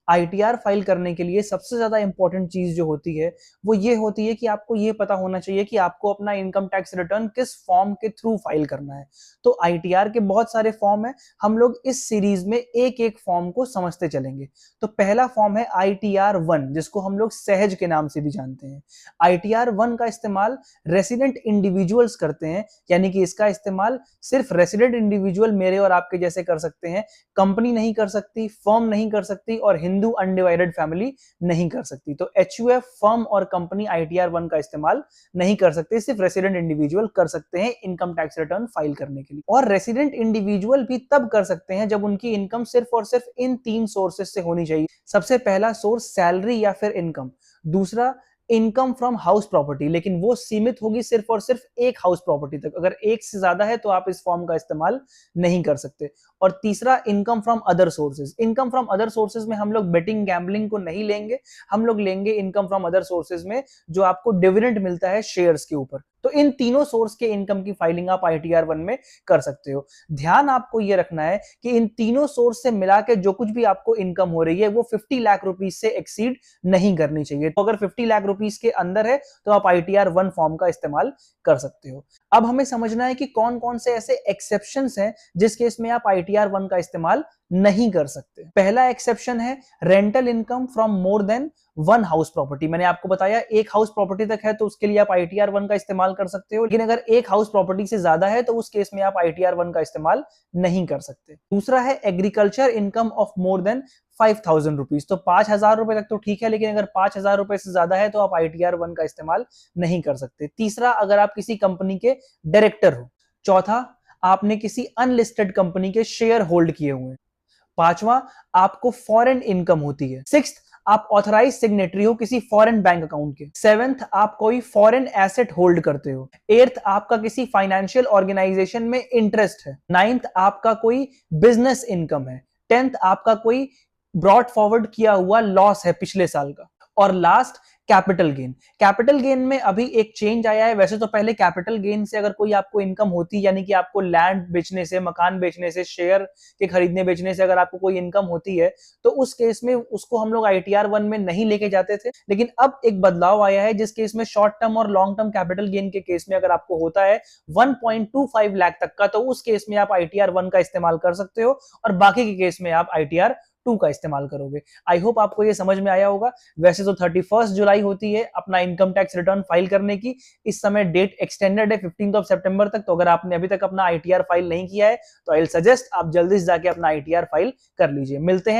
ITR file करने के लिए सबसे ज्यादा इंपॉर्टेंट चीज जो होती है वो ये होती है कि आपको ये पता होना चाहिए कि आपको अपना इनकम टैक्स रिटर्न किस फॉर्म के थ्रू फाइल करना है। तो आईटीआर के बहुत सारे फॉर्म है, हम लोग इस सीरीज में एक एक फॉर्म को समझते चलेंगे। तो पहला फॉर्म है आईटीआर 1, जिसको हम लोग सहज के नाम से भी जानते हैं। आईटीआर 1 का इस्तेमाल रेसिडेंट इंडिविजुअल्स करते हैं, यानी कि इसका इस्तेमाल सिर्फ रेसिडेंट इंडिविजुअल मेरे और आपके जैसे कर सकते हैं। कंपनी नहीं कर सकती, फर्म नहीं कर सकती और हिंदू अनडिवाइडेड फैमिली नहीं कर सकती। तो एचयूएफ, फर्म और कंपनी आईटीआर 1 का इस्तेमाल नहीं कर सकते, सिर्फ रेसिडेंट इंडिविजुअल कर सकते हैं इनकम टैक्स रिटर्न फाइल करने के लिए। और रेसिडेंट इंडिविजुअल भी तब कर सकते हैं जब उनकी इनकम सिर्फ और सिर्फ इन 3 सोर्सेस से होनी चाहिए। सबसे पहला सोर्स सैलरी या फिर इनकम, दूसरा इनकम फ्रॉम हाउस प्रॉपर्टी, लेकिन वो सीमित होगी सिर्फ और सिर्फ एक हाउस प्रॉपर्टी तक। अगर एक से ज्यादा है तो आप इस फॉर्म का इस्तेमाल नहीं कर सकते। और तीसरा income from other sources. Income from other sources में हम लोग बेटिंग, गैम्बलिंग को नहीं लेंगे, हम लोग लेंगे इनकम फ्रॉम अदर सोर्सेज में जो आपको डिविडेंड मिलता है शेयर्स के ऊपर। तो इन तीनों सोर्स के इनकम की फाइलिंग आप आईटीआर 1 में कर सकते हो। ध्यान आपको यह रखना है कि इन तीनों सोर्स से मिला के जो कुछ भी आपको इनकम हो रही है वो 50 लाख रुपीज से एक्सीड नहीं करनी चाहिए। तो अगर 50 लाख रुपीज के अंदर है तो आप आईटीआर 1 फॉर्म का इस्तेमाल कर सकते हो। अब हमें समझना है कि कौन कौन से ऐसे एक्सेप्शंस हैं जिस केस में आप आईटीआर 1 का इस्तेमाल नहीं कर सकते। पहला एक्सेप्शन है rental income from more than 1 house property. मैंने आपको बताया एक हाउस प्रॉपर्टी तक है तो उसके लिए आप आईटीआर 1 का इस्तेमाल कर सकते हो, लेकिन अगर एक हाउस प्रॉपर्टी से ज्यादा है तो उस केस में आप आईटीआर 1 का इस्तेमाल नहीं कर सकते। दूसरा है agriculture income of more than 5,000 rupees. तो 5,000 रुपए तक तो ठीक है, लेकिन अगर 5,000 रुपए से ज्यादा है तो आप आईटीआर 1 का इस्तेमाल नहीं कर सकते। तीसरा, अगर आप किसी कंपनी के डायरेक्टर हो। चौथा, आपने किसी अनलिस्टेड कंपनी के शेयर होल्ड किए हुए हैं। पांचवा, आपको फॉरेन इनकम होती है। सिक्स्थ, आप ऑथराइज सिग्नेटरी हो किसी फॉरेन बैंक अकाउंट के। सेवेंथ, आप कोई फॉरेन एसेट होल्ड करते हो। एट्थ, आपका किसी फाइनेंशियल ऑर्गेनाइजेशन में इंटरेस्ट है। नाइन्थ, आपका कोई बिजनेस इनकम है। टेंथ, आपका कोई ब्रॉट फॉरवर्ड किया हुआ लॉस है पिछले साल का। और last, capital gain. Capital gain में अभी एक चेंज आया है। वैसे तो पहले कैपिटल गेन से अगर कोई आपको इनकम होती, यानी कि आपको लैंड बेचने से, मकान बेचने से, शेयर के खरीदने बेचने से अगर आपको कोई इनकम होती है तो उस केस में उसको हम लोग आईटीआर 1 में नहीं लेके जाते थे। लेकिन अब एक बदलाव आया है जिस केस में शॉर्ट टर्म और लॉन्ग टर्म कैपिटल गेन के केस में अगर आपको होता है 1.25 लाख तक का, तो उस केस में आप आईटीआर 1 का इस्तेमाल कर सकते हो और बाकी के केस में आप आईटीआर 2 का इस्तेमाल करोगे। आई होप आपको ये समझ में आया होगा। वैसे तो 31 जुलाई होती है अपना इनकम टैक्स रिटर्न फाइल करने की। इस समय डेट एक्सटेंडेड है 15 सितंबर तक। तो अगर आपने अभी तक अपना आईटीआर फाइल नहीं किया है तो आई विल सजेस्ट आप जल्दी से जाके अपना आईटीआर फाइल कर लीजिए। मिलते हैं